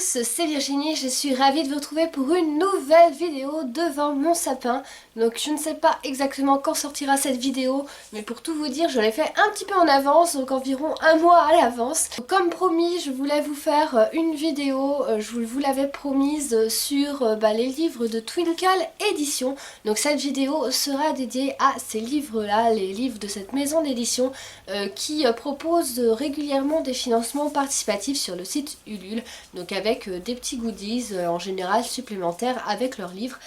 tous, c'est Virginie, je suis ravie de vous retrouver pour une nouvelle vidéo devant mon sapin. Donc je ne sais pas exactement quand sortira cette vidéo, mais pour tout vous dire, je l'ai fait un petit peu en avance, donc environ un mois à l'avance. Comme promis, je voulais vous faire une vidéo, je vous l'avais promise, sur les livres de Twinkle Édition. Donc cette vidéo sera dédiée à ces livres-là, les livres de cette maison d'édition qui propose régulièrement des financements participatifs sur le site Ulule, donc avec des petits goodies en général supplémentaires avec leurs livres.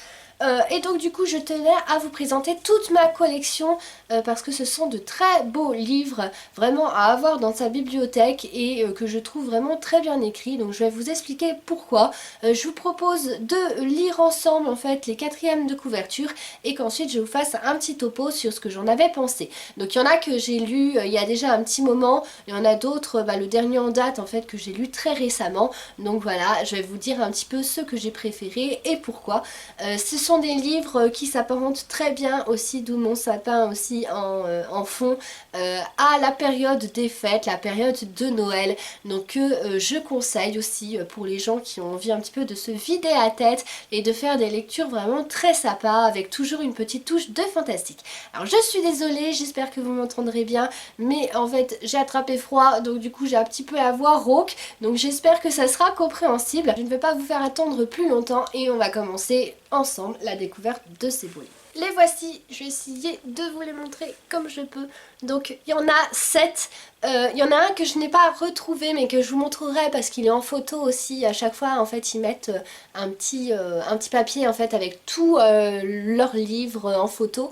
Et donc du coup je tenais à vous présenter toute ma collection parce que ce sont de très beaux livres vraiment à avoir dans sa bibliothèque et que je trouve vraiment très bien écrits. Donc je vais vous expliquer pourquoi. Je vous propose de lire ensemble en fait les quatrièmes de couverture et qu'ensuite je vous fasse un petit topo sur ce que j'en avais pensé. Donc il y en a que j'ai lu il y a déjà un petit moment, il y en a d'autres, le dernier en date en fait que j'ai lu très récemment. Donc voilà, je vais vous dire un petit peu ceux que j'ai préférés et pourquoi. Ce sont des livres qui s'apparentent très bien aussi, d'où mon sapin aussi en fond, à la période des fêtes, la période de Noël. Donc je conseille aussi pour les gens qui ont envie un petit peu de se vider la tête et de faire des lectures vraiment très sympas avec toujours une petite touche de fantastique. Alors je suis désolée, j'espère que vous m'entendrez bien, mais en fait j'ai attrapé froid, donc du coup j'ai un petit peu la voix rauque, donc j'espère que ça sera compréhensible. Je ne vais pas vous faire attendre plus longtemps et on va commencer ensemble la découverte de ces beaux livres. Les voici, je vais essayer de vous les montrer comme je peux. Donc il y en a 7, il y en a un que je n'ai pas retrouvé mais que je vous montrerai parce qu'il est en photo aussi. À chaque fois en fait ils mettent un petit papier en fait avec tous leurs livres en photo.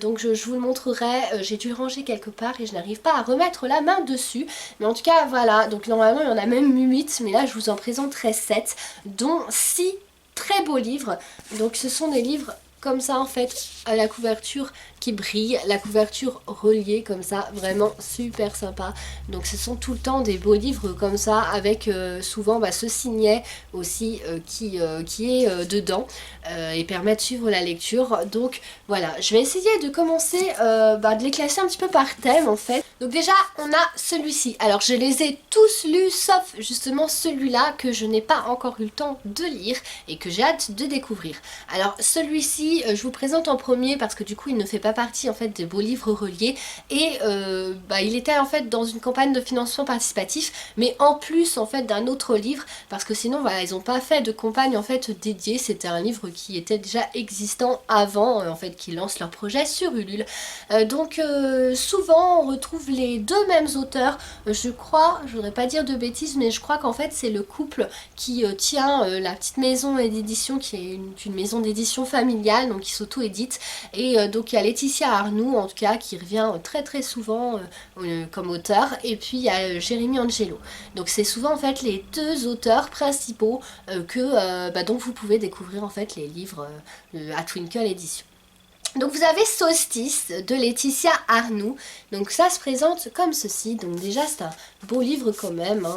Donc je vous le montrerai, j'ai dû le ranger quelque part et je n'arrive pas à remettre la main dessus. Mais en tout cas voilà, donc normalement il y en a même 8 mais là je vous en présenterai 7 dont 6 très beaux livres. Donc ce sont des livres comme ça en fait à la couverture qui brille, la couverture reliée comme ça, vraiment super sympa. Donc ce sont tout le temps des beaux livres comme ça avec souvent ce signet aussi qui est dedans et permet de suivre la lecture. Donc voilà, je vais essayer de commencer de les classer un petit peu par thème en fait. Donc déjà on a celui-ci, alors je les ai tous lus sauf justement celui-là que je n'ai pas encore eu le temps de lire et que j'ai hâte de découvrir. Alors celui-ci je vous présente en premier parce que du coup il ne fait pas partie en fait des beaux livres reliés et il était en fait dans une campagne de financement participatif mais en plus en fait d'un autre livre parce que sinon voilà ils n'ont pas fait de campagne en fait dédiée, c'était un livre qui était déjà existant avant en fait qu'ils lancent leur projet sur Ulule. Donc souvent on retrouve les deux mêmes auteurs, je crois, je voudrais pas dire de bêtises mais je crois qu'en fait c'est le couple qui tient la petite maison d'édition qui est une maison d'édition familiale donc qui s'auto-édite et donc il y a Laetitia Arnoux en tout cas qui revient très très souvent comme auteur et puis il y a Jérémy Angelo. Donc c'est souvent en fait les deux auteurs principaux dont vous pouvez découvrir en fait les livres à Twinkle Édition. Donc vous avez Solstice de Laetitia Arnoux, donc ça se présente comme ceci, donc déjà c'est un beau livre quand même,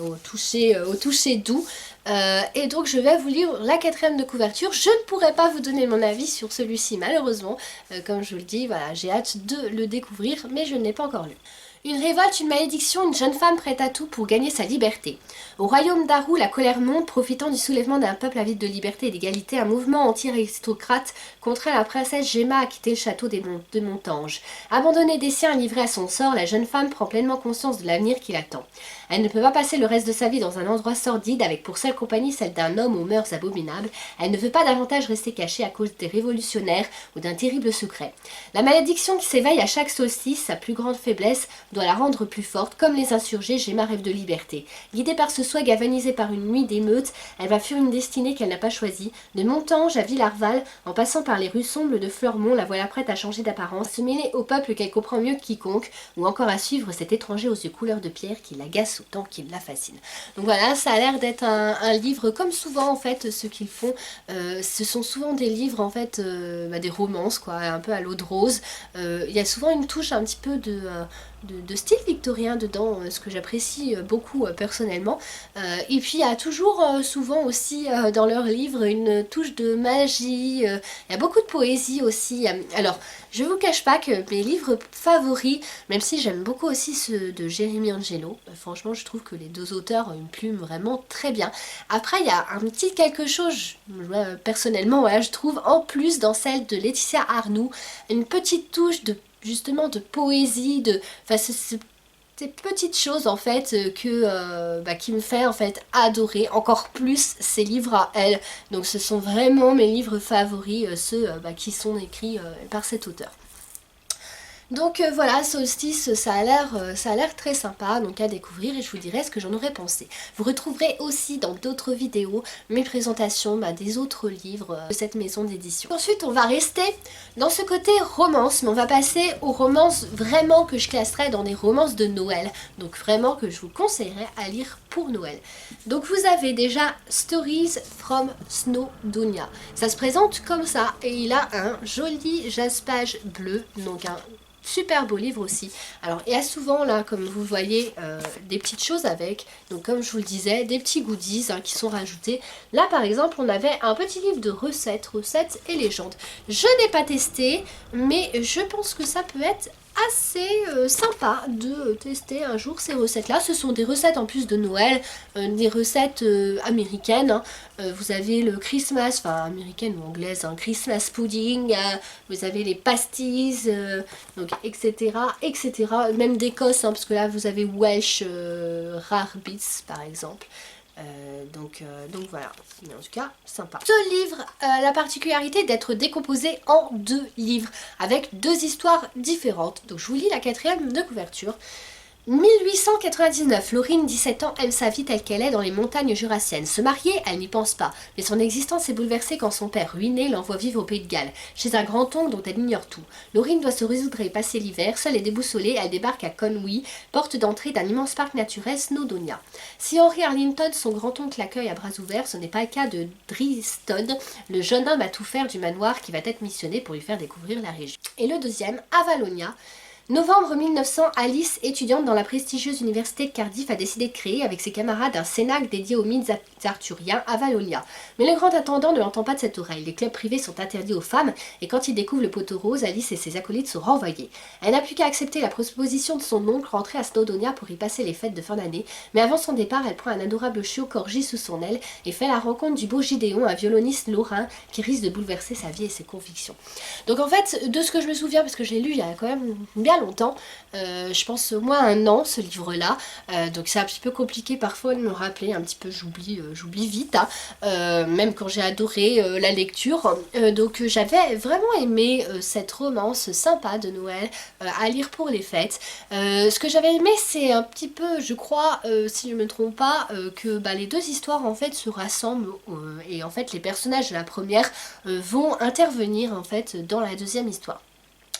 au toucher doux. Et donc je vais vous lire la quatrième de couverture. Je ne pourrai pas vous donner mon avis sur celui-ci malheureusement, comme je vous le dis, voilà, j'ai hâte de le découvrir mais je ne l'ai pas encore lu. Une révolte, une malédiction, une jeune femme prête à tout pour gagner sa liberté. Au royaume d'Aru, la colère monte, profitant du soulèvement d'un peuple avide de liberté et d'égalité, un mouvement anti-aristocrate contraint la princesse Gemma à quitter le château de Montange. Abandonnée des siens et livrée à son sort, la jeune femme prend pleinement conscience de l'avenir qui l'attend. Elle ne peut pas passer le reste de sa vie dans un endroit sordide avec pour seule compagnie celle d'un homme aux mœurs abominables. Elle ne veut pas davantage rester cachée à cause des révolutionnaires ou d'un terrible secret. La malédiction qui s'éveille à chaque solstice, sa plus grande faiblesse, doit la rendre plus forte. Comme les insurgés, Gemma rêve de liberté. Guidée par ce souhait galvanisé par une nuit d'émeute, elle va fuir une destinée qu'elle n'a pas choisie. De Montange à Villarval, en passant par les rues sombres de Fleurmont, la voilà prête à changer d'apparence, à se mêler au peuple qu'elle comprend mieux que quiconque, ou encore à suivre cet étranger aux yeux couleur de pierre qui l'agace autant qu'il la fascine. Donc voilà, ça a l'air d'être un livre comme souvent en fait ce qu'ils font. Ce sont souvent des livres en fait, des romances quoi, un peu à l'eau de rose. Il y a souvent une touche un petit peu de style victorien dedans, ce que j'apprécie beaucoup personnellement. Et puis il y a toujours souvent aussi dans leurs livres une touche de magie, il y a beaucoup de poésie aussi. Alors je vous cache pas que mes livres favoris, même si j'aime beaucoup aussi ceux de Jérémy Angelo, franchement je trouve que les deux auteurs ont une plume vraiment très bien. Après il y a un petit quelque chose, personnellement voilà, je trouve en plus dans celle de Laetitia Arnoux, une petite touche de justement de poésie, enfin ces petites choses en fait qui me fait en fait adorer encore plus ces livres à elle. Donc ce sont vraiment mes livres favoris, ceux qui sont écrits par cet auteur. Donc voilà, Solstice, ça a l'air très sympa, donc à découvrir et je vous dirai ce que j'en aurais pensé. Vous retrouverez aussi dans d'autres vidéos mes présentations des autres livres de cette maison d'édition. Ensuite, on va rester dans ce côté romance, mais on va passer aux romances vraiment que je classerais dans des romances de Noël. Donc vraiment que je vous conseillerais à lire pour Noël. Donc vous avez déjà Stories from Snowdonia. Ça se présente comme ça et il a un joli jaspage bleu, donc un super beau livre aussi. Alors il y a souvent là, comme vous voyez, des petites choses avec, donc comme je vous le disais, des petits goodies qui sont rajoutés. Là par exemple on avait un petit livre de recettes et légendes. Je n'ai pas testé, mais je pense que ça peut être assez sympa de tester un jour ces recettes là. Ce sont des recettes en plus de Noël, des recettes américaines. Vous avez le Christmas, enfin américaine ou anglaise, Christmas pudding, vous avez les pasties, donc etc. etc. Même d'Écosse, parce que là vous avez Welsh Rarebits par exemple. Donc voilà, mais en tout cas sympa. Ce livre a la particularité d'être décomposé en 2 livres avec 2 histoires différentes. Donc je vous lis la 4e de couverture. 1899, Laurine, 17 ans, aime sa vie telle qu'elle est dans les montagnes jurassiennes. Se marier, elle n'y pense pas, mais son existence est bouleversée quand son père, ruiné, l'envoie vivre au Pays de Galles, chez un grand-oncle dont elle ignore tout. Laurine doit se résoudre à y passer l'hiver, seule et déboussolée, elle débarque à Conwy, porte d'entrée d'un immense parc naturel, Snowdonia. Si Henry Arlington, son grand-oncle, l'accueille à bras ouverts, ce n'est pas le cas de Driston, le jeune homme à tout faire du manoir qui va être missionné pour lui faire découvrir la région. Et le deuxième, Avalonia. Novembre 1900, Alice, étudiante dans la prestigieuse université de Cardiff, a décidé de créer avec ses camarades un cénacle dédié aux mythes arthuriens, Avalonia. Mais le grand intendant ne l'entend pas de cette oreille. Les clubs privés sont interdits aux femmes et quand il découvre le poteau rose, Alice et ses acolytes sont renvoyés. Elle n'a plus qu'à accepter la proposition de son oncle, rentrer à Snowdonia pour y passer les fêtes de fin d'année. Mais avant son départ, elle prend un adorable chiot corgi sous son aile et fait la rencontre du beau Gideon, un violoniste lorrain qui risque de bouleverser sa vie et ses convictions. Donc en fait, de ce que je me souviens, parce que je l'ai lu il y a quand même bien longtemps, je pense au moins 1 an ce livre là, donc c'est un petit peu compliqué parfois de me rappeler, un petit peu j'oublie vite, même quand j'ai adoré la lecture, donc j'avais vraiment aimé cette romance sympa de Noël à lire pour les fêtes. Ce que j'avais aimé c'est un petit peu, je crois, si je ne me trompe pas, que les 2 histoires en fait se rassemblent et en fait les personnages de la première vont intervenir en fait dans la deuxième histoire.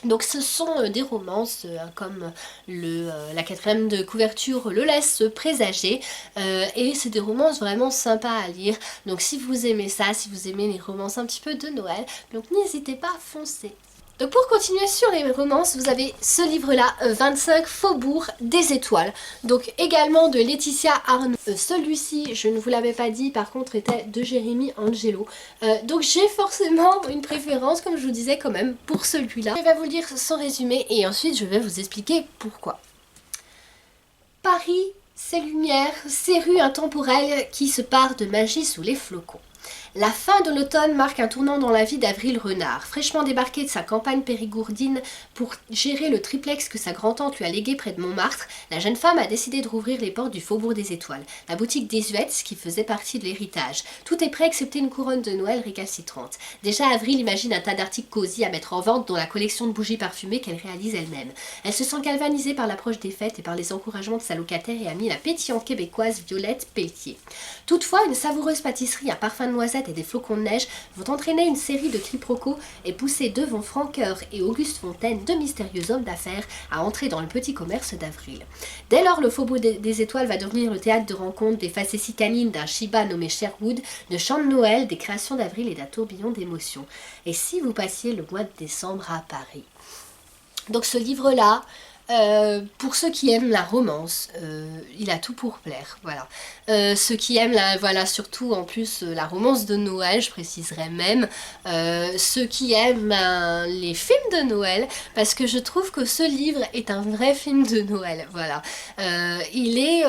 Donc ce sont des romances comme la 4e de couverture le laisse présager, et c'est des romances vraiment sympas à lire. Donc si vous aimez ça, si vous aimez les romances un petit peu de Noël, donc n'hésitez pas à foncer. Donc pour continuer sur les romances, vous avez ce livre-là, 25 Faubourg des Étoiles. Donc également de Laetitia Arnoux. Celui-ci, je ne vous l'avais pas dit, par contre était de Jérémy Angelo. Donc j'ai forcément une préférence, comme je vous disais quand même, pour celui-là. Je vais vous le dire sans résumé et ensuite je vais vous expliquer pourquoi. Paris, ses lumières, ses rues intemporelles qui se parent de magie sous les flocons. La fin de l'automne marque un tournant dans la vie d'Avril Renard. Fraîchement débarquée de sa campagne périgourdine pour gérer le triplex que sa grand-tante lui a légué près de Montmartre, la jeune femme a décidé de rouvrir les portes du Faubourg des Étoiles, la boutique désuète qui faisait partie de l'héritage. Tout est prêt excepté une couronne de Noël récalcitrante. Déjà Avril imagine un tas d'articles cosy à mettre en vente, dont la collection de bougies parfumées qu'elle réalise elle-même. Elle se sent galvanisée par l'approche des fêtes et par les encouragements de sa locataire et amie, la pétillante québécoise Violette Pelletier. Toutefois, une savoureuse pâtisserie à parfum de noisette et des flocons de neige vont entraîner une série de quiproquos et pousser devant Francoeur et Auguste Fontaine, 2 mystérieux hommes d'affaires, à entrer dans le petit commerce d'Avril. Dès lors, le Faubourg des Étoiles va devenir le théâtre de rencontres des facéties canines d'un Shiba nommé Sherwood, de chants de Noël, des créations d'Avril et d'un tourbillon d'émotions. Et si vous passiez le mois de décembre à Paris? Donc ce livre-là, Pour ceux qui aiment la romance, il a tout pour plaire, voilà. Ceux qui aiment, voilà, surtout en plus la romance de Noël, je préciserai même, ceux qui aiment les films de Noël, parce que je trouve que ce livre est un vrai film de Noël, voilà. Il est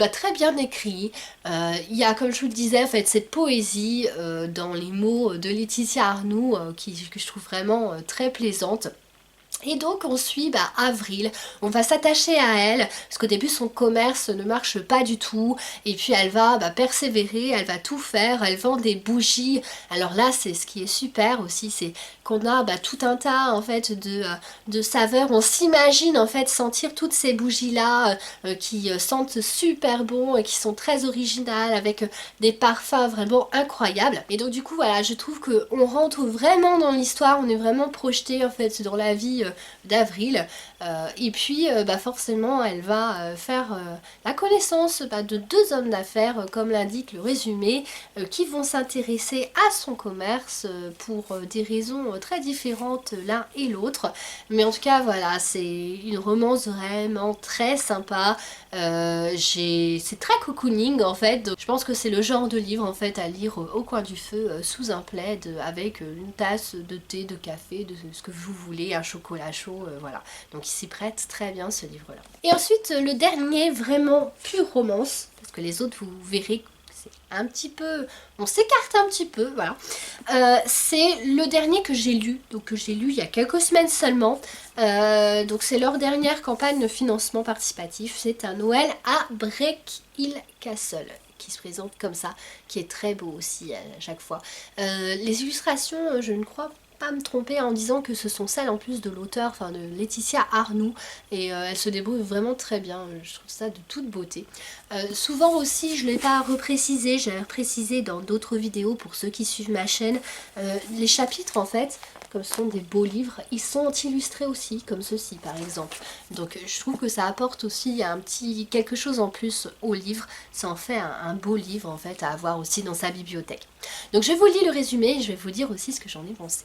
très bien écrit, il y a, comme je vous le disais, en fait, cette poésie dans les mots de Laetitia Arnoux que je trouve vraiment très plaisante. Et donc on suit Avril, on va s'attacher à elle, parce qu'au début son commerce ne marche pas du tout, et puis elle va persévérer, elle va tout faire, elle vend des bougies. Alors là c'est ce qui est super aussi, c'est qu'on a tout un tas en fait de saveurs, on s'imagine en fait sentir toutes ces bougies là qui sentent super bon et qui sont très originales avec des parfums vraiment incroyables. Et donc du coup voilà, je trouve qu'on rentre vraiment dans l'histoire, on est vraiment projeté en fait dans la vie d'Avril, et puis forcément elle va faire la connaissance de deux hommes d'affaires comme l'indique le résumé, qui vont s'intéresser à son commerce pour des raisons très différentes l'un et l'autre, mais en tout cas voilà, c'est une romance vraiment très sympa. C'est très cocooning en fait, donc je pense que c'est le genre de livre en fait à lire au coin du feu sous un plaid avec une tasse de thé, de café, de ce que vous voulez, un chocolat chaud, voilà. Donc il s'y prête très bien ce livre là. Et ensuite le dernier vraiment pure romance, parce que les autres vous verrez un petit peu, on s'écarte un petit peu, voilà. C'est le dernier que j'ai lu, donc que j'ai lu il y a quelques semaines seulement. Donc c'est leur dernière campagne de financement participatif. C'est un Noël à Breakhill Castle qui se présente comme ça, qui est très beau aussi à chaque fois. Les illustrations, je ne crois pas me tromper en disant que ce sont celles en plus de l'auteur, enfin de Laetitia Arnoux, et elle se débrouille vraiment très bien, je trouve ça de toute beauté. Souvent aussi, je ne l'ai pas reprécisé, j'ai précisé dans d'autres vidéos pour ceux qui suivent ma chaîne, les chapitres en fait, comme ce sont des beaux livres, ils sont illustrés aussi, comme ceci par exemple. Donc je trouve que ça apporte aussi un petit quelque chose en plus au livre, ça en fait un beau livre en fait à avoir aussi dans sa bibliothèque. Donc je vous lis le résumé et je vais vous dire aussi ce que j'en ai pensé.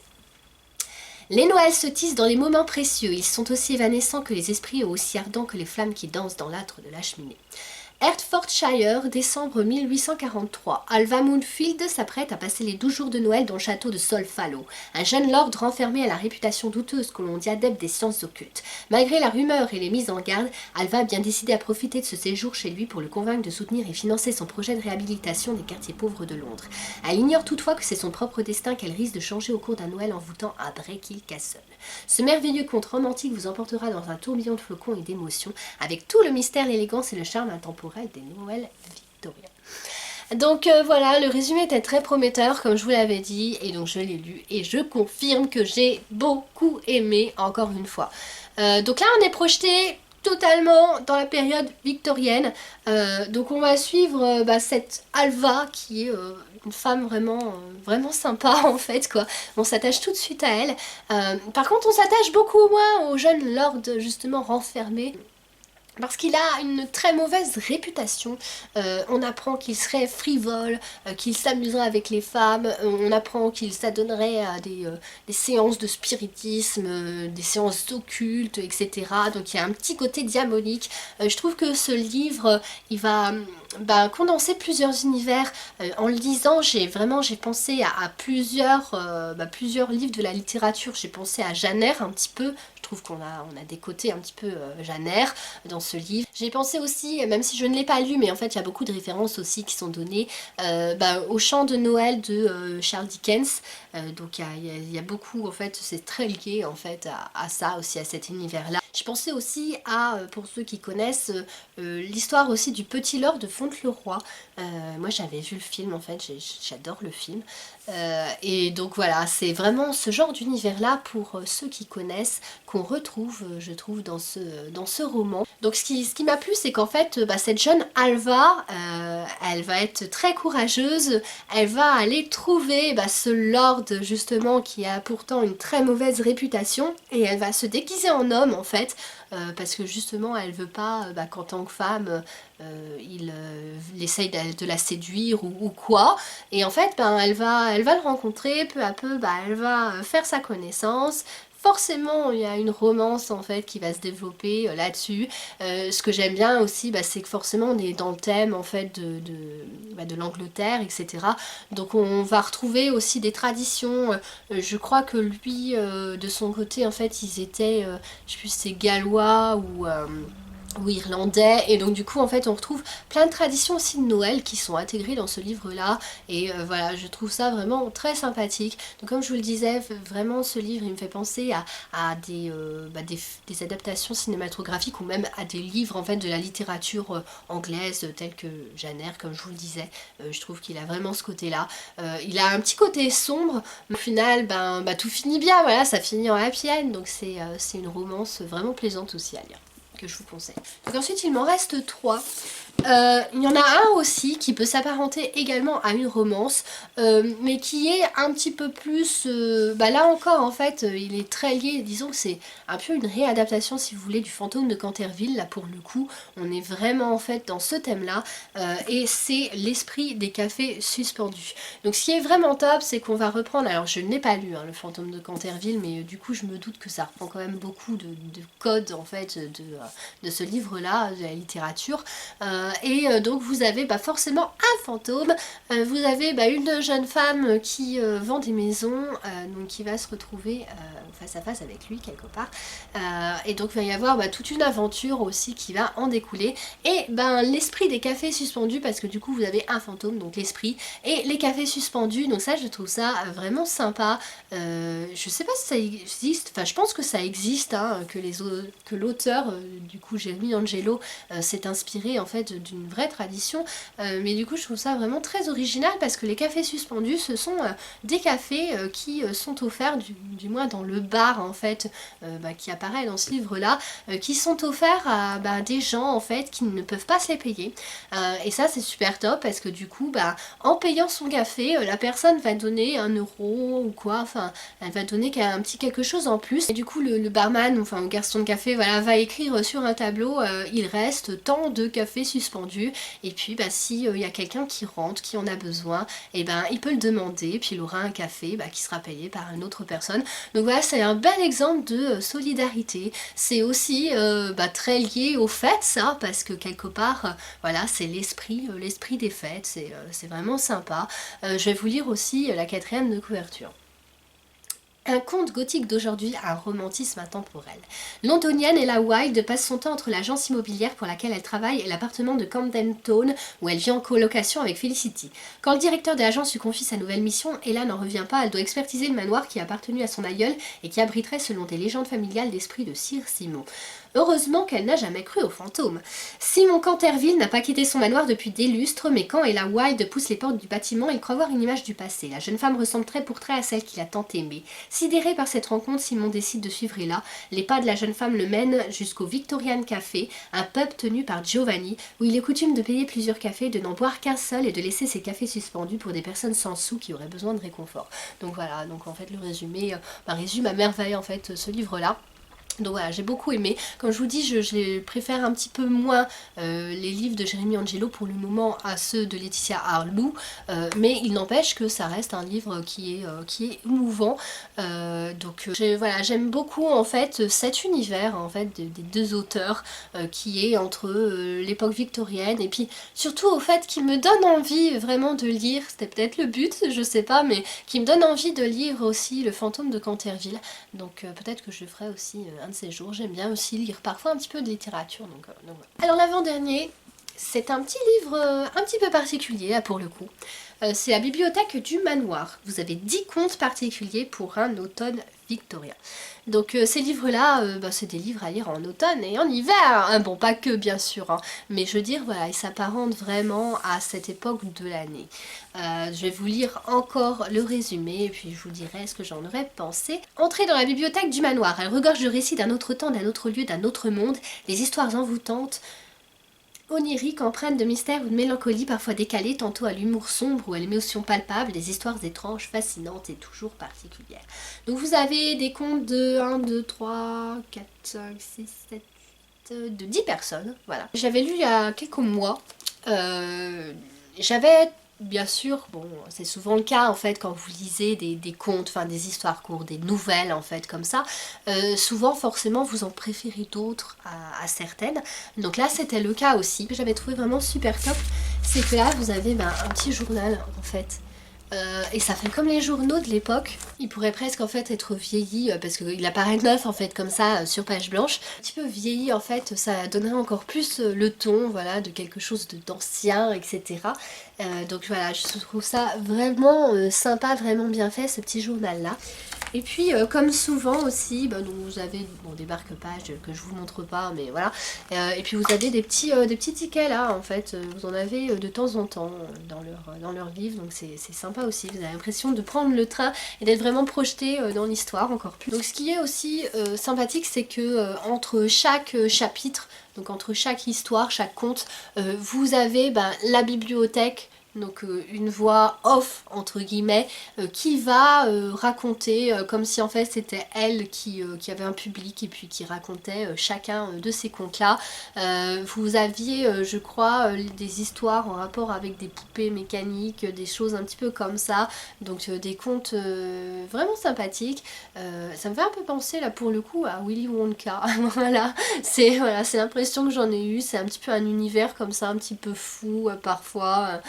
Les Noëls se tissent dans les moments précieux, ils sont aussi évanescents que les esprits et aussi ardents que les flammes qui dansent dans l'âtre de la cheminée. Hertfordshire, décembre 1843. Alva Moonfield s'apprête à passer les 12 jours de Noël dans le château de Solfallow, un jeune lord renfermé à la réputation douteuse que l'on dit adepte des sciences occultes. Malgré la rumeur et les mises en garde, Alva a bien décidé à profiter de ce séjour chez lui pour le convaincre de soutenir et financer son projet de réhabilitation des quartiers pauvres de Londres. Elle ignore toutefois que c'est son propre destin qu'elle risque de changer au cours d'un Noël envoûtant à Breakhill Castle. Ce merveilleux conte romantique vous emportera dans un tourbillon de flocons et d'émotions, avec tout le mystère, l'élégance et le charme intemporel des Noëls victoriens. Donc voilà, le résumé était très prometteur comme je vous l'avais dit, et donc je l'ai lu et je confirme que j'ai beaucoup aimé encore une fois. Donc là on est projeté totalement dans la période victorienne, donc on va suivre cette Alva qui est une femme vraiment sympa en fait quoi. On s'attache tout de suite à elle. Par contre on s'attache beaucoup moins au jeune lord justement renfermé, parce qu'il a une très mauvaise réputation. On apprend qu'il serait frivole, qu'il s'amuserait avec les femmes, on apprend qu'il s'adonnerait à des séances de spiritisme, des séances occultes, etc. Donc il y a un petit côté diabolique. Je trouve que ce livre, il va condenser plusieurs univers. En le lisant, j'ai pensé à plusieurs livres de la littérature. J'ai pensé à Janer un petit peu. Je trouve qu'on a des côtés un petit peu Janer dans ce livre. J'ai pensé aussi, même si je ne l'ai pas lu, mais en fait il y a beaucoup de références aussi qui sont données au chant de Noël de Charles Dickens. Donc il y a beaucoup, en fait, c'est très lié en fait à ça aussi, à cet univers-là. Je pensais aussi à, pour ceux qui connaissent, l'histoire aussi du Petit Lord de Fauntleroy. Moi j'avais vu le film en fait, j'adore le film. Et donc voilà, c'est vraiment ce genre d'univers-là pour ceux qui connaissent, qu'on retrouve, je trouve, dans ce roman. Donc ce qui m'a plu, c'est qu'en fait, cette jeune Alva, elle va être très courageuse, elle va aller trouver ce lord justement qui a pourtant une très mauvaise réputation, et elle va se déguiser en homme en fait, parce que justement elle veut pas qu'en tant que femme il essaye de la séduire ou quoi, et en fait elle va le rencontrer peu à peu, elle va faire sa connaissance, forcément il y a une romance en fait qui va se développer là-dessus. Ce que j'aime bien aussi, c'est que forcément on est dans le thème en fait de l'Angleterre, etc. Donc on va retrouver aussi des traditions. Je crois que lui, de son côté, en fait, ils étaient, je sais plus si c'est gallois ou irlandais, et donc du coup en fait on retrouve plein de traditions aussi de Noël qui sont intégrées dans ce livre là, et voilà, je trouve ça vraiment très sympathique. Donc comme je vous le disais, vraiment ce livre il me fait penser à des adaptations cinématographiques, ou même à des livres en fait de la littérature anglaise tels que Jane Eyre, comme je vous le disais. Je trouve qu'il a vraiment ce côté là. Il a un petit côté sombre, mais au final tout finit bien, voilà, ça finit en happy end, donc c'est une romance vraiment plaisante aussi à lire, que je vous conseille. Donc ensuite il m'en reste 3. Il y en a un aussi qui peut s'apparenter également à une romance, mais qui est un petit peu plus... là encore en fait il est très lié, disons que c'est un peu une réadaptation si vous voulez du Fantôme de Canterville. Là pour le coup on est vraiment en fait dans ce thème là, et c'est l'esprit des cafés suspendus. Donc ce qui est vraiment top, c'est qu'on va reprendre, alors je ne l'ai pas lu le Fantôme de Canterville, mais du coup je me doute que ça reprend quand même beaucoup de codes en fait de ce livre là, de la littérature. Donc vous avez forcément un fantôme, vous avez une jeune femme qui vend des maisons, donc qui va se retrouver face à face avec lui quelque part, et donc il va y avoir toute une aventure aussi qui va en découler, et l'esprit des cafés suspendus, parce que du coup vous avez un fantôme, donc l'esprit, et les cafés suspendus, donc ça je trouve ça vraiment sympa. Je sais pas si ça existe, enfin je pense que ça existe, que l'auteur, du coup Jeremy Angelo, s'est inspiré en fait d'une vraie tradition, mais du coup je trouve ça vraiment très original, parce que les cafés suspendus ce sont des cafés qui sont offerts, du moins dans le bar en fait, qui apparaît dans ce livre là, qui sont offerts à des gens en fait qui ne peuvent pas se les payer, et ça c'est super top, parce que du coup en payant son café, la personne va donner 1 euro ou quoi, enfin elle va donner un petit quelque chose en plus, et du coup le barman, enfin le garçon de café, voilà, va écrire sur un tableau il reste tant de cafés suspendus, et puis si il y a quelqu'un qui rentre, qui en a besoin, et il peut le demander, puis il aura un café qui sera payé par une autre personne. Donc voilà, c'est un bel exemple de solidarité. C'est aussi très lié aux fêtes, ça, parce que quelque part voilà, c'est l'esprit des fêtes, c'est vraiment sympa. Je vais vous lire aussi la 4e de couverture. Un conte gothique d'aujourd'hui a un romantisme intemporel. Londonienne, Ella Wilde passe son temps entre l'agence immobilière pour laquelle elle travaille et l'appartement de Camden Town où elle vit en colocation avec Felicity. Quand le directeur de l'agence lui confie sa nouvelle mission, Ella n'en revient pas, elle doit expertiser le manoir qui a appartenu à son aïeul et qui abriterait, selon des légendes familiales, l'esprit de Sir Simon. Heureusement qu'elle n'a jamais cru aux fantômes. Simon Canterville n'a pas quitté son manoir depuis des lustres, mais quand Ella Wilde pousse les portes du bâtiment, il croit voir une image du passé. La jeune femme ressemble trait pour trait à celle qu'il a tant aimée. Sidéré par cette rencontre, Simon décide de suivre Ella. Les pas de la jeune femme le mènent jusqu'au Victorian Café, un pub tenu par Giovanni, où il est coutume de payer plusieurs cafés, de n'en boire qu'un seul et de laisser ses cafés suspendus pour des personnes sans sous qui auraient besoin de réconfort. Donc voilà, donc en fait le résumé résume à merveille en fait ce livre-là. Donc voilà, j'ai beaucoup aimé. Comme je vous dis, je préfère un petit peu moins les livres de Jeremy Angelo pour le moment à ceux de Laetitia Harlow, mais il n'empêche que ça reste un livre qui est émouvant. Voilà, j'aime beaucoup en fait cet univers en fait des deux auteurs qui est entre l'époque victorienne, et puis surtout au fait qui me donne envie vraiment de lire, c'était peut-être le but, je sais pas, mais qui me donne envie de lire aussi Le Fantôme de Canterville. Donc peut-être que je ferai aussi un de ces jours. J'aime bien aussi lire parfois un petit peu de littérature. Donc voilà. Alors l'avant-dernier, c'est un petit livre un petit peu particulier là, pour le coup. C'est la bibliothèque du manoir. Vous avez 10 contes particuliers pour un automne victorien. Donc ces livres-là, c'est des livres à lire en automne et en hiver. Hein. Bon, pas que bien sûr, hein, mais je veux dire, voilà, ils s'apparentent vraiment à cette époque de l'année. Je vais vous lire encore le résumé et puis je vous dirai ce que j'en aurais pensé. Entrez dans la bibliothèque du manoir. Elle regorge de récits d'un autre temps, d'un autre lieu, d'un autre monde. Les histoires envoûtantes, oniriques, empreintes de mystère ou de mélancolie, parfois décalées, tantôt à l'humour sombre ou à l'émotion palpable, des histoires étranges, fascinantes et toujours particulières. Donc vous avez des contes de 1, 2, 3, 4, 5, 6, 7, 8, de 10 personnes, voilà. J'avais lu il y a quelques mois, j'avais bien sûr, bon, c'est souvent le cas en fait quand vous lisez des contes, enfin des histoires courtes, des nouvelles en fait comme ça, souvent forcément vous en préférez d'autres à certaines. Donc là c'était le cas aussi. Ce que j'avais trouvé vraiment super top, c'est que là vous avez un petit journal en fait. Et ça fait comme les journaux de l'époque. Il pourrait presque en fait être vieilli parce qu'il apparaît neuf en fait comme ça sur page blanche. Un petit peu vieilli en fait, ça donnerait encore plus le ton voilà, de quelque chose d'ancien, etc. Donc voilà, je trouve ça vraiment sympa, vraiment bien fait ce petit journal là. Et puis comme souvent aussi, donc vous avez des marque-pages que je vous montre pas, mais voilà. Et puis vous avez des petits tickets là en fait, vous en avez de temps en temps dans leur livre, donc c'est sympa aussi. Vous avez l'impression de prendre le train et d'être vraiment projeté dans l'histoire encore plus. Donc ce qui est aussi sympathique, c'est que entre chaque chapitre, donc entre chaque histoire, chaque conte, vous avez la bibliothèque. Donc une voix off entre guillemets qui va raconter comme si en fait c'était elle qui avait un public et puis qui racontait chacun de ces contes là. Vous aviez je crois des histoires en rapport avec des poupées mécaniques, des choses un petit peu comme ça, donc des contes vraiment sympathiques. Ça me fait un peu penser là pour le coup à Willy Wonka. Voilà, c'est l'impression que j'en ai eu, c'est un petit peu un univers comme ça un petit peu fou parfois.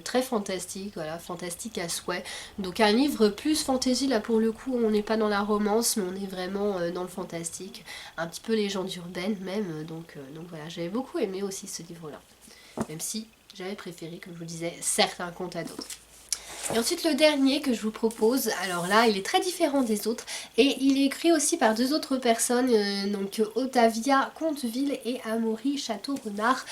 Très fantastique, voilà, fantastique à souhait. Donc un livre plus fantasy, là pour le coup on n'est pas dans la romance mais on est vraiment dans le fantastique, un petit peu légende urbaine même, donc voilà, j'avais beaucoup aimé aussi ce livre là, même si j'avais préféré, comme je vous disais, certains contes à d'autres. Et ensuite le dernier que je vous propose, alors là il est très différent des autres et il est écrit aussi par deux autres personnes, donc Otavia Conteville et Amaury Château-Renard.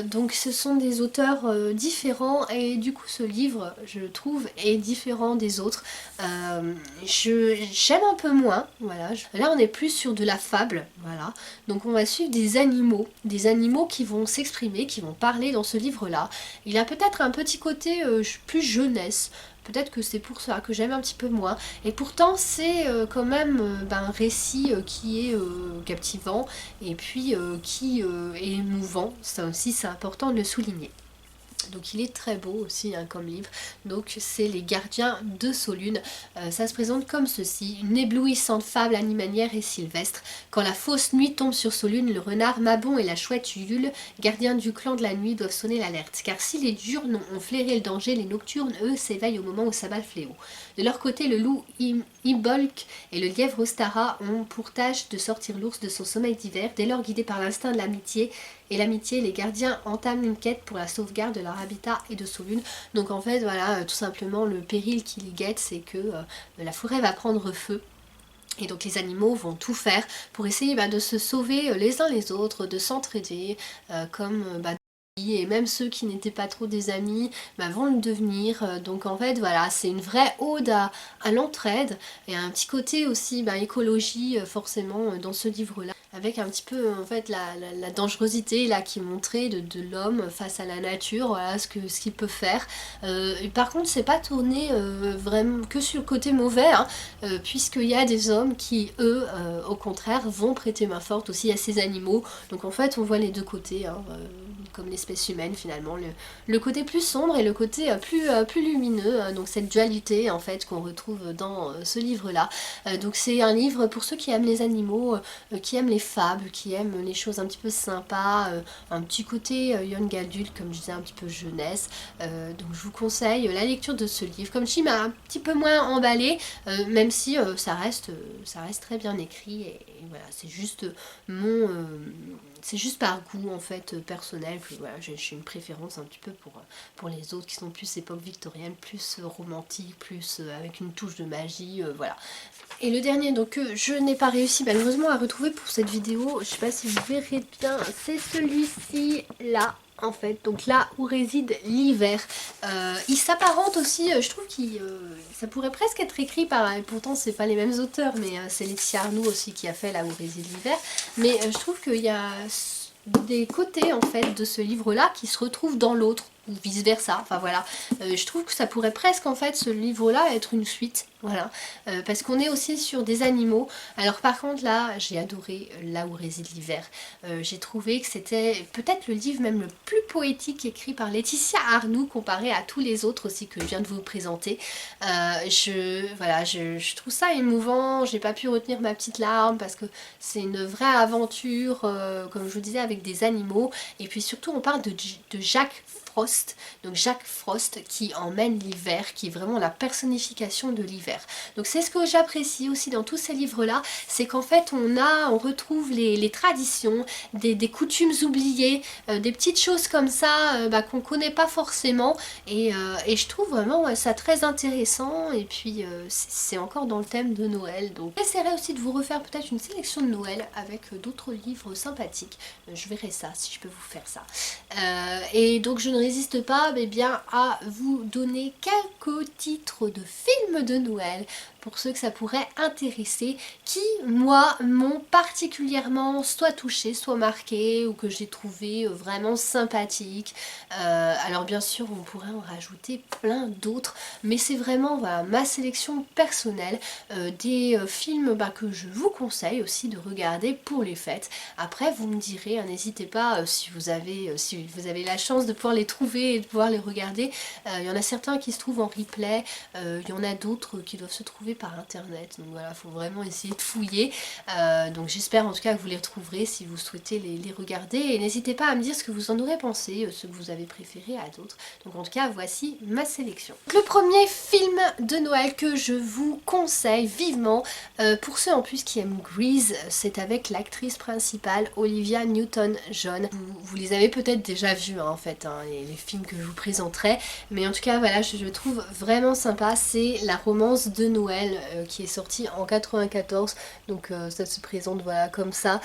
Donc ce sont des auteurs différents et du coup ce livre je trouve est différent des autres. J'aime un peu moins, voilà. Là on est plus sur de la fable, voilà. Donc on va suivre des animaux qui vont s'exprimer, qui vont parler dans ce livre là. Il a peut-être un petit côté plus jeunesse. Peut-être que c'est pour ça que j'aime un petit peu moins. Et pourtant c'est quand même un récit qui est captivant et puis qui est émouvant. Ça aussi c'est important de le souligner. Donc il est très beau aussi comme livre. Donc c'est Les Gardiens de Saulune. Ça se présente comme ceci. Une éblouissante fable animalière et sylvestre. Quand la fausse nuit tombe sur Saulune, le renard Mabon et la chouette Ulule, gardiens du clan de la nuit, doivent sonner l'alerte. Car si les diurnes ont flairé le danger, les nocturnes, eux, s'éveillent au moment où s'abat le fléau. De leur côté, le loup Imbolc et le lièvre Ostara ont pour tâche de sortir l'ours de son sommeil d'hiver. Dès lors, guidés par l'instinct de l'amitié, les gardiens entament une quête pour la sauvegarde de leur habitat et de Saulune. Donc en fait voilà, tout simplement le péril qui les guette, c'est que la forêt va prendre feu. Et donc les animaux vont tout faire pour essayer de se sauver les uns les autres, de s'entraider, comme et même ceux qui n'étaient pas trop des amis vont le devenir. Donc en fait voilà, c'est une vraie ode à l'entraide et un petit côté aussi écologie forcément dans ce livre là, avec un petit peu en fait la dangerosité là qui est montrée de l'homme face à la nature, voilà ce qu'il peut faire. Et par contre c'est pas tourné vraiment que sur le côté mauvais, hein, puisqu'il y a des hommes qui eux au contraire vont prêter main forte aussi à ces animaux. Donc en fait on voit les deux côtés, hein, comme l'espèce humaine finalement, le côté plus sombre et le côté plus lumineux, hein, donc cette dualité en fait qu'on retrouve dans ce livre là. Donc c'est un livre pour ceux qui aiment les animaux, qui aiment les fables, qui aiment les choses un petit peu sympas, un petit côté young adulte, comme je disais, un petit peu jeunesse. Donc je vous conseille la lecture de ce livre. Comme je dis, m'a un petit peu moins emballé, même si ça reste très bien écrit et voilà, c'est juste c'est juste par goût en fait personnel que voilà, j'ai une préférence un petit peu pour les autres qui sont plus époque victorienne, plus romantique, plus avec une touche de magie, voilà. Et le dernier donc que je n'ai pas réussi malheureusement à retrouver pour cette vidéo, je sais pas si vous verrez bien, c'est celui-ci là. En fait, donc là où réside l'hiver. Il s'apparente aussi, je trouve qu'il ça pourrait presque être écrit par, et pourtant c'est pas les mêmes auteurs, mais c'est Laetitia Arnoux aussi qui a fait là où réside l'hiver. Mais je trouve qu'il y a des côtés en fait de ce livre là qui se retrouvent dans l'autre. ou vice versa, enfin voilà. Je trouve que ça pourrait presque en fait ce livre-là être une suite, voilà, parce qu'on est aussi sur des animaux. Alors par contre là, j'ai adoré Là où réside l'hiver. J'ai trouvé que c'était peut-être le livre même le plus poétique écrit par Laetitia Arnoux comparé à tous les autres aussi que je viens de vous présenter. Voilà, je trouve ça émouvant, j'ai pas pu retenir ma petite larme parce que c'est une vraie aventure, comme je vous disais, avec des animaux. Et puis surtout on parle de Jack Frost, donc Jack Frost qui emmène l'hiver, qui est vraiment la personnification de l'hiver. Donc c'est ce que j'apprécie aussi dans tous ces livres là, c'est qu'en fait on retrouve les traditions, des coutumes oubliées, des petites choses comme ça qu'on connaît pas forcément, et je trouve vraiment ça très intéressant. Et puis c'est encore dans le thème de Noël, donc j'essaierai aussi de vous refaire peut-être une sélection de Noël avec d'autres livres sympathiques. Je verrai ça si je peux vous faire ça. Et donc je ne résiste pas bien à vous donner quelques titres de films de Noël pour ceux que ça pourrait intéresser, qui moi m'ont particulièrement soit touché, soit marqué, ou que j'ai trouvé vraiment sympathique. Alors bien sûr on pourrait en rajouter plein d'autres, mais c'est vraiment voilà, ma sélection personnelle des films que je vous conseille aussi de regarder pour les fêtes. Après vous me direz, n'hésitez pas si vous avez la chance de pouvoir les trouver et de pouvoir les regarder. Il y en a certains qui se trouvent en replay, il y en a d'autres qui doivent se trouver par internet, donc voilà, il faut vraiment essayer de fouiller. Donc j'espère en tout cas que vous les retrouverez si vous souhaitez les regarder, et n'hésitez pas à me dire ce que vous en aurez pensé, ce que vous avez préféré à d'autres. Donc en tout cas voici ma sélection. Le premier film de Noël que je vous conseille vivement, pour ceux en plus qui aiment Grease, c'est avec l'actrice principale Olivia Newton-John. Vous les avez peut-être déjà vus en fait, les films que je vous présenterai, mais en tout cas voilà, je trouve vraiment sympa. C'est La romance de Noël qui est sortie en 94, donc ça se présente voilà comme ça.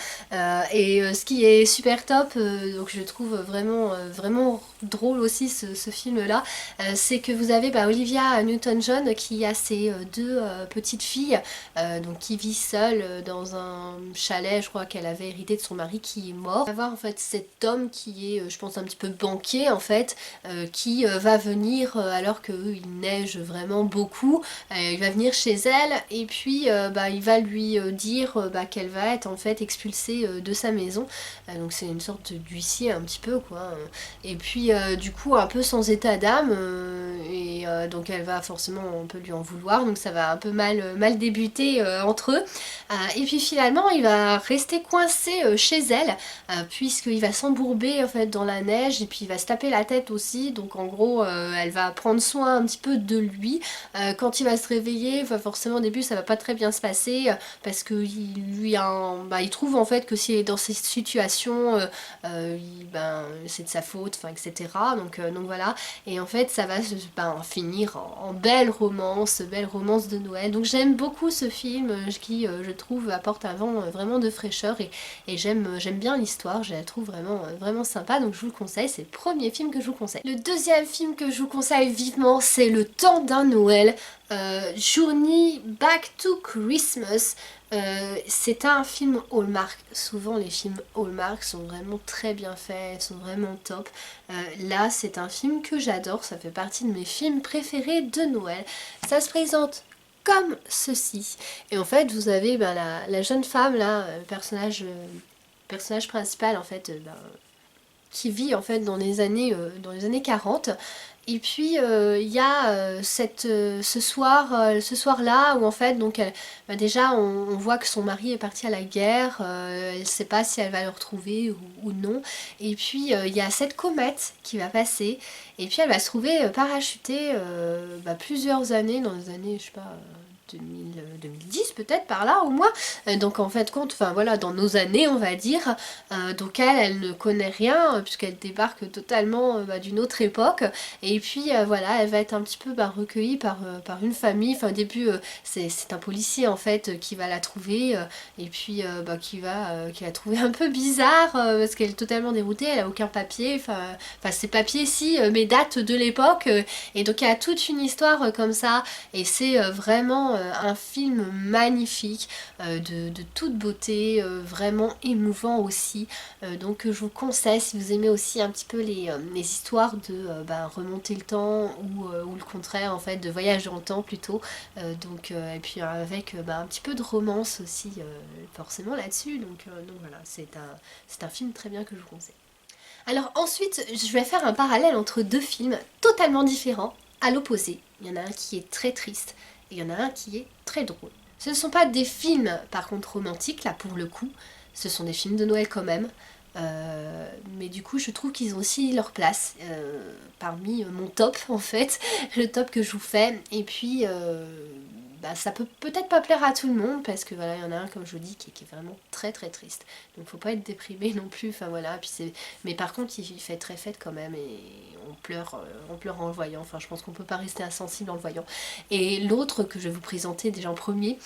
Et ce qui est super top, donc je trouve vraiment drôle aussi ce film là, c'est que vous avez Olivia Newton-John qui a ses deux petites filles, donc qui vit seule dans un chalet, je crois qu'elle avait hérité de son mari qui est mort. On va voir en fait cet homme qui est je pense un petit peu banquier en fait, qui va venir alors qu'il neige vraiment beaucoup, il va venir chez elle et puis il va lui dire qu'elle va être en fait expulsée de sa maison, donc c'est une sorte d'huissier un petit peu quoi, et puis du coup un peu sans état d'âme, et donc elle va forcément un peu lui en vouloir, donc ça va un peu mal débuter entre eux, et puis finalement il va rester coincé chez elle, puisqu'il va s'embourber en fait dans la neige, et puis il va se taper la tête aussi, donc en gros elle va prendre soin un petit peu de lui. Quand il va se réveiller, forcément au début ça va pas très bien se passer, parce que il trouve en fait que s'il est dans cette situation, c'est de sa faute, etc. Donc voilà, et en fait ça va finir en belle romance de Noël. Donc j'aime beaucoup ce film qui je trouve apporte un vent vraiment de fraîcheur, et j'aime bien l'histoire, je la trouve vraiment sympa, donc je vous le conseille, c'est le premier film que je vous conseille. Le deuxième film que je vous conseille vivement, c'est Le temps d'un Noël, Journey Back to Christmas. C'est un film Hallmark. Souvent les films Hallmark sont vraiment très bien faits, sont vraiment top. Là c'est un film que j'adore, ça fait partie de mes films préférés de Noël. Ça se présente comme ceci, et en fait vous avez la jeune femme là, personnage principal en fait, qui vit en fait dans les années 40. Et puis il y a ce soir là où en fait donc déjà on voit que son mari est parti à la guerre, elle ne sait pas si elle va le retrouver ou non, et puis il y a cette comète qui va passer, et puis elle va se trouver parachutée plusieurs années, dans les années je sais pas 2010 peut-être par là au moins, donc en fait compte, voilà, dans nos années on va dire, donc elle ne connaît rien puisqu'elle débarque totalement d'une autre époque, et puis voilà, elle va être un petit peu recueillie par une famille, au début c'est un policier en fait qui va la trouver, et puis qui va la trouver un peu bizarre, parce qu'elle est totalement déroutée, elle a aucun papier, ses papiers si, mais datent de l'époque, et donc il y a toute une histoire comme ça, et c'est vraiment un film magnifique, de toute beauté, vraiment émouvant aussi. Donc je vous conseille, si vous aimez aussi un petit peu les histoires de remonter le temps ou le contraire en fait, de voyage dans le temps plutôt. Et puis avec un petit peu de romance aussi forcément là-dessus. Donc voilà, c'est un film très bien que je vous conseille. Alors ensuite, je vais faire un parallèle entre deux films totalement différents, à l'opposé. Il y en a un qui est très triste et il y en a un qui est très drôle. Ce ne sont pas des films par contre romantiques, là pour le coup, ce sont des films de Noël quand même. Mais du coup je trouve qu'ils ont aussi leur place parmi mon top en fait, le top que je vous fais. Et puis ça peut peut-être pas plaire à tout le monde parce que voilà, il y en a un comme je vous dis qui est vraiment très très triste. Donc faut pas être déprimé non plus, enfin voilà. Puis mais par contre il fait très fête quand même et on pleure en le voyant. Enfin je pense qu'on peut pas rester insensible en le voyant. Et l'autre que je vais vous présenter déjà en premier,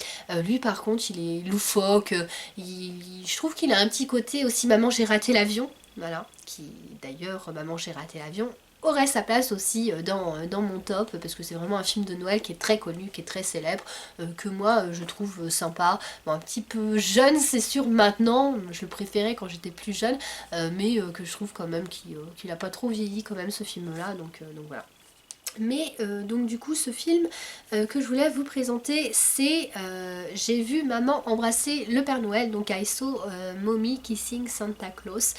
lui par contre il est loufoque, je trouve qu'il a un petit côté aussi Maman j'ai raté l'avion, voilà, qui d'ailleurs Maman j'ai raté l'avion aurait sa place aussi dans mon top parce que c'est vraiment un film de Noël qui est très connu, qui est très célèbre, que moi je trouve sympa. Bon, un petit peu jeune c'est sûr maintenant, je le préférais quand j'étais plus jeune, mais que je trouve quand même qu'il a pas trop vieilli quand même ce film là, donc voilà. Mais donc du coup ce film que je voulais vous présenter c'est J'ai vu maman embrasser le Père Noël, donc I saw Mommy kissing Santa Claus.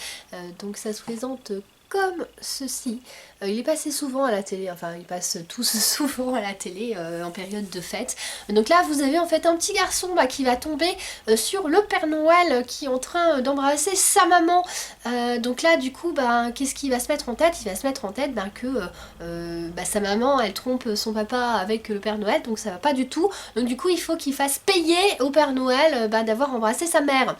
Donc ça se présente comme ceci. Il est passé souvent à la télé, enfin ils passent tous souvent à la télé en période de fête. Donc là vous avez en fait un petit garçon qui va tomber sur le Père Noël qui est en train d'embrasser sa maman. Donc là du coup qu'est-ce qu'il va se mettre en tête? Il va se mettre en tête que sa maman elle trompe son papa avec le Père Noël, donc ça va pas du tout. Donc du coup il faut qu'il fasse payer au Père Noël d'avoir embrassé sa mère.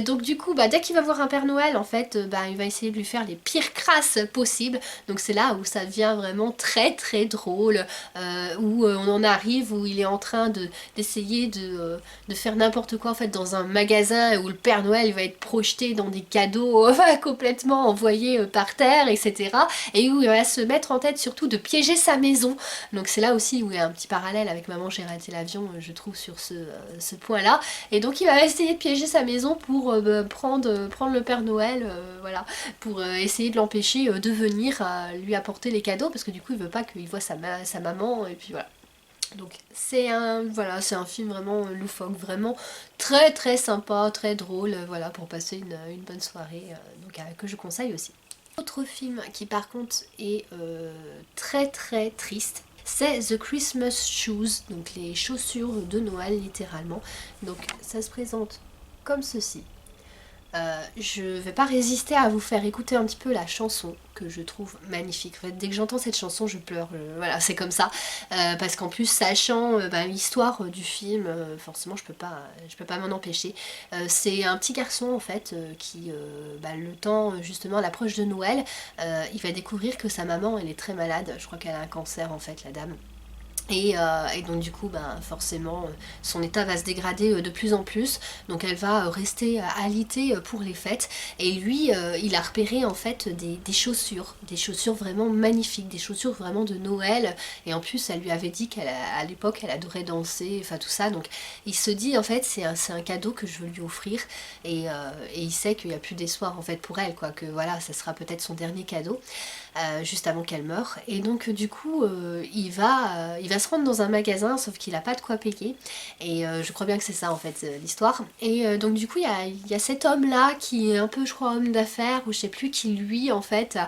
Donc du coup dès qu'il va voir un Père Noël en fait il va essayer de lui faire les pires crasses possibles. Donc c'est là où ça devient vraiment très très drôle, où on en arrive où il est en train d'essayer de faire n'importe quoi en fait dans un magasin où le Père Noël va être projeté dans des cadeaux complètement envoyés par terre, etc. Et où il va se mettre en tête surtout de piéger sa maison. Donc c'est là aussi où il y a un petit parallèle avec Maman j'ai raté l'avion, je trouve, sur ce point là. Et donc il va essayer de piéger sa maison pour prendre le Père Noël, voilà, pour essayer de l'empêcher de venir lui apporter les cadeaux, parce que du coup il veut pas qu'il voit sa maman, et puis voilà. Donc c'est un film vraiment loufoque, vraiment très très sympa, très drôle, voilà, pour passer une bonne soirée, que je conseille aussi. Autre film qui par contre est très très triste, c'est The Christmas Shoes, donc les chaussures de Noël littéralement. Donc ça se présente comme ceci. Je vais pas résister à vous faire écouter un petit peu la chanson que je trouve magnifique. En fait, dès que j'entends cette chanson, je pleure. Voilà, c'est comme ça. Parce qu'en plus, sachant l'histoire du film, forcément, je peux pas m'en empêcher. C'est un petit garçon en fait qui, le temps justement à l'approche de Noël, il va découvrir que sa maman, elle est très malade. Je crois qu'elle a un cancer en fait, la dame. Et donc du coup forcément son état va se dégrader de plus en plus, donc elle va rester alitée pour les fêtes. Et lui il a repéré en fait des chaussures vraiment magnifiques, des chaussures vraiment de Noël, et en plus elle lui avait dit qu'à l'époque elle adorait danser, enfin tout ça. Donc il se dit en fait c'est un cadeau que je veux lui offrir, et il sait qu'il n'y a plus d'espoir en fait pour elle, quoi, que voilà ça sera peut-être son dernier cadeau juste avant qu'elle meure. Et donc du coup il va se rendre dans un magasin, sauf qu'il n'a pas de quoi payer, et je crois bien que c'est ça en fait l'histoire. Et donc du coup il y a cet homme là qui est un peu, je crois, homme d'affaires ou je sais plus, qui lui en fait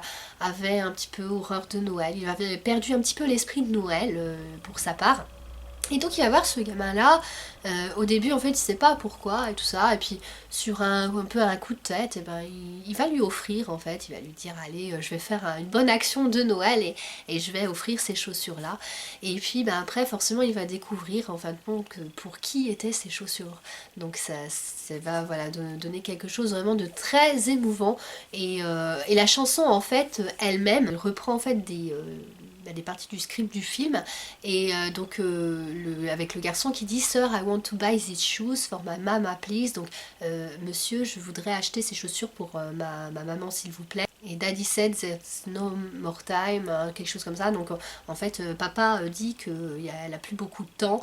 avait un petit peu horreur de Noël, il avait perdu un petit peu l'esprit de Noël pour sa part. Et donc il va voir ce gamin là, au début en fait il sait pas pourquoi et tout ça, et puis sur un peu un coup de tête, il va lui offrir en fait, il va lui dire allez je vais faire une bonne action de Noël et je vais offrir ces chaussures là. Et puis après forcément il va découvrir en fin de compte que pour qui étaient ces chaussures. Donc ça va voilà, donner quelque chose vraiment de très émouvant. Et la chanson en fait elle-même, elle reprend en fait des parties du script du film, et avec le garçon qui dit Sir, I want to buy these shoes for my mama please. Donc monsieur, je voudrais acheter ces chaussures pour ma maman s'il vous plaît. Et Daddy said there's no more time, quelque chose comme ça. Donc en fait, papa dit qu'elle a plus beaucoup de temps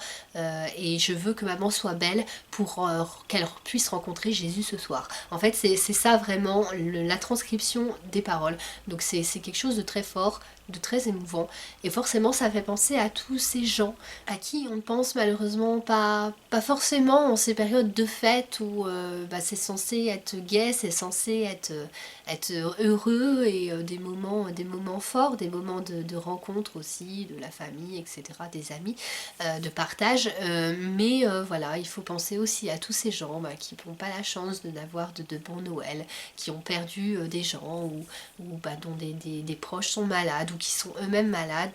et je veux que maman soit belle pour qu'elle puisse rencontrer Jésus ce soir. En fait, c'est ça vraiment la transcription des paroles. Donc c'est quelque chose de très fort, de très émouvant. Et forcément, ça fait penser à tous ces gens à qui on ne pense malheureusement pas forcément en ces périodes de fête où c'est censé être gai, c'est censé être heureux et des moments forts, des moments de rencontre aussi, de la famille, etc., des amis, de partage. Mais voilà, il faut penser aussi à tous ces gens qui n'ont pas la chance d'avoir de bons Noël, qui ont perdu des gens ou dont des proches sont malades ou qui sont eux-mêmes malades.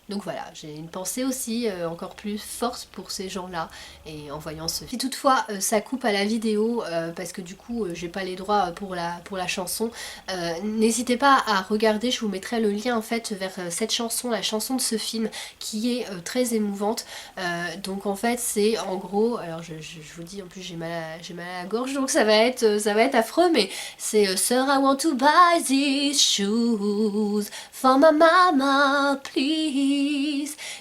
Donc voilà, j'ai une pensée aussi encore plus forte pour ces gens-là et en voyant ce film. Si toutefois ça coupe à la vidéo parce que du coup j'ai pas les droits pour la chanson, n'hésitez pas à regarder, je vous mettrai le lien en fait vers cette chanson, la chanson de ce film qui est très émouvante. Donc en fait c'est en gros, alors je vous dis en plus j'ai mal à la gorge donc ça va être affreux, mais c'est Sir, I want to buy these shoes for my mama, please.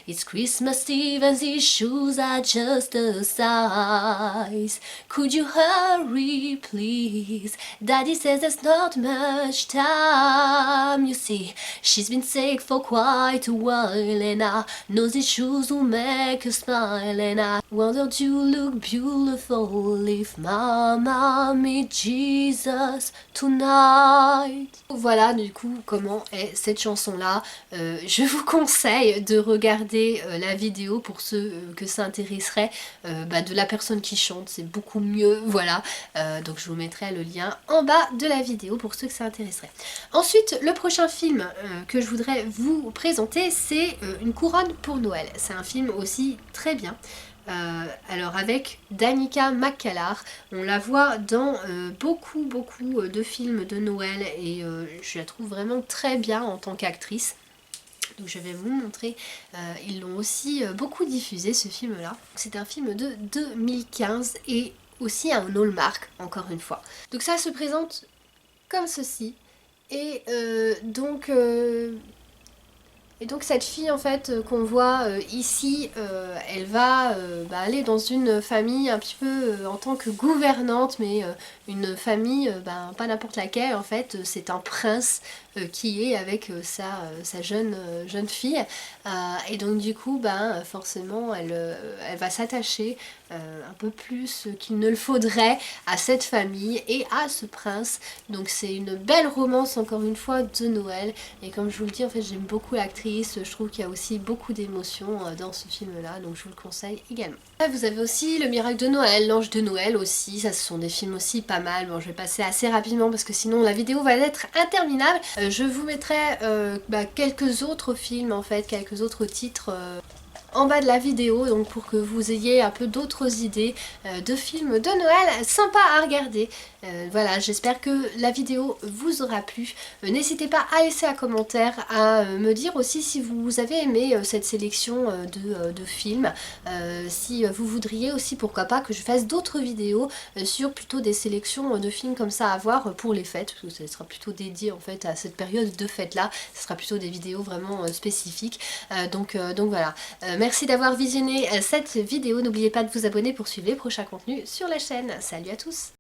It's Christmas Eve and these shoes are just a size. Could you hurry, please? Daddy says there's not much time. You see, she's been sick for quite a while, and I know these shoes will make her smile. And I wondered you look beautiful if Mama meet Jesus tonight. Voilà du coup comment est cette chanson-là. Je vous conseille de regarder la vidéo pour ceux que ça intéresserait de la personne qui chante, c'est beaucoup mieux, voilà. Donc je vous mettrai le lien en bas de la vidéo pour ceux que ça intéresserait. Ensuite, le prochain film que je voudrais vous présenter, c'est Une couronne pour Noël. C'est un film aussi très bien. Alors avec Danica McKellar, on la voit dans beaucoup de films de Noël et je la trouve vraiment très bien en tant qu'actrice. Donc je vais vous montrer, ils l'ont aussi beaucoup diffusé ce film là. C'est un film de 2015 et aussi un Hallmark encore une fois. Donc ça se présente comme ceci et donc cette fille en fait qu'on voit ici, elle va aller dans une famille un petit peu en tant que gouvernante, mais une famille pas n'importe laquelle en fait, c'est un prince qui est avec sa jeune fille et donc du coup forcément elle va s'attacher un peu plus qu'il ne le faudrait à cette famille et à ce prince. Donc c'est une belle romance encore une fois de Noël et comme je vous le dis en fait j'aime beaucoup l'actrice, je trouve qu'il y a aussi beaucoup d'émotions dans ce film là, donc je vous le conseille également. Vous avez aussi Le Miracle de Noël, L'Ange de Noël aussi, ça ce sont des films aussi pas mal. Bon je vais passer assez rapidement parce que sinon la vidéo va être interminable. Je vous mettrai quelques autres films en fait, quelques autres titres en bas de la vidéo, donc pour que vous ayez un peu d'autres idées de films de Noël sympas à regarder. Voilà, j'espère que la vidéo vous aura plu. N'hésitez pas à laisser un commentaire, à me dire aussi si vous avez aimé cette sélection de films, si vous voudriez aussi pourquoi pas que je fasse d'autres vidéos sur plutôt des sélections de films comme ça à voir pour les fêtes, parce que ça sera plutôt dédié en fait à cette période de fête là, ce sera plutôt des vidéos vraiment spécifiques. Donc voilà. Merci d'avoir visionné cette vidéo, n'oubliez pas de vous abonner pour suivre les prochains contenus sur la chaîne. Salut à tous!